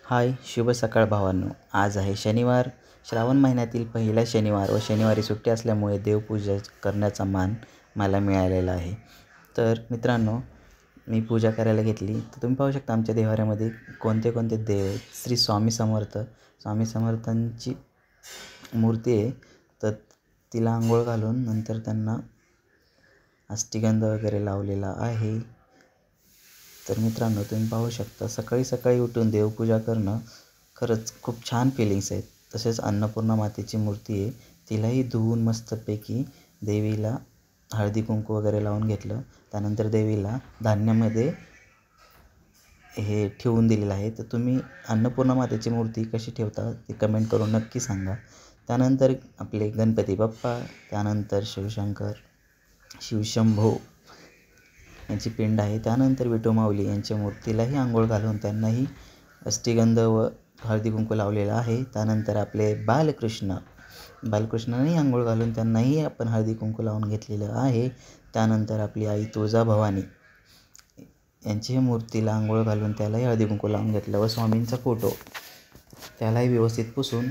हाय, शुभ सकाळ भावांनो. आज आहे शनिवार. श्रावण महिन्यातील पहिला शनिवार व शनिवारी सुट्टी असल्यामुळे देवपूजा करण्याचा मान मला मिळालेला आहे. तर मित्रांनो, मी पूजा करायला घेतली तर तुम्ही पाहू शकता आमच्या देवाऱ्यामध्ये कोणते कोणते देव आहेत. श्री स्वामी समर्थांची मूर्ती आहे. तर तिला अंघोळ घालून नंतर त्यांना अष्टगंध वगैरे लावलेला आहे. तर मित्रांनो, तुम्ही पाहू शकता सकाळी सकाळी उठून देवपूजा करणं खरंच खूप छान फिलिंग्स आहेत. तसेच अन्नपूर्णा मातेची मूर्ती आहे, तिलाही धुवून मस्तपैकी देवीला हळदी कुंकू वगैरे लावून घेतलं. त्यानंतर देवीला धान्यामध्ये हे ठेवून दिलेलं आहे. तर तुम्ही अन्नपूर्णा मातेची मूर्ती कशी ठेवता ते कमेंट करून नक्की सांगा. त्यानंतर आपले गणपती बाप्पा, त्यानंतर शिवशंकर, शिवशंभो यांची पिंड आहे. त्यानंतर विठू माऊली यांच्या मूर्तीलाही अंघोळ घालून त्यांनाही अष्टगंध व हळदी कुंकू लावलेला आहे. त्यानंतर आपले बालकृष्णांनाही अंघोळ घालून त्यांनाही आपण हळदी कुंकू लावून घेतलेलं आहे. त्यानंतर आपली आई तुळजाभवानी यांची मूर्तीला अंघोळ घालून त्यालाही हळदी कुंकू लावून घेतलं व स्वामींचा फोटो त्यालाही व्यवस्थित पुसून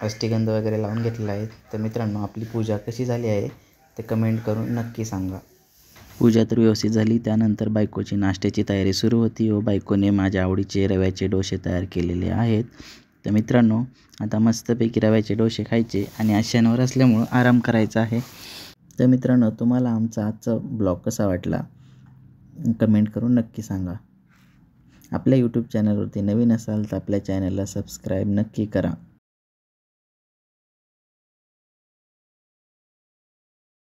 अष्टगंध वगैरे लावून घेतलेला आहे. तर मित्रांनो, आपली पूजा कशी झाली आहे ते कमेंट करून नक्की सांगा. पूजा तर व्यवस्थित झाली. त्यानंतर बायकोची नाश्त्याची तयारी सुरू होती व बायकोने माझ्या आवडीचे रव्याचे डोसे तयार केलेले आहेत. तर मित्रांनो, आता मस्तपैकी रव्याचे डोसे खायचे आणि आज शनिवार असल्यामुळं आराम करायचा आहे. तर मित्रांनो, तुम्हाला आमचा आजचा ब्लॉग कसा वाटला कमेंट करून नक्की सांगा. आपल्या यूट्यूब चॅनलवरती नवीन असाल तर आपल्या चॅनलला सबस्क्राईब नक्की करा.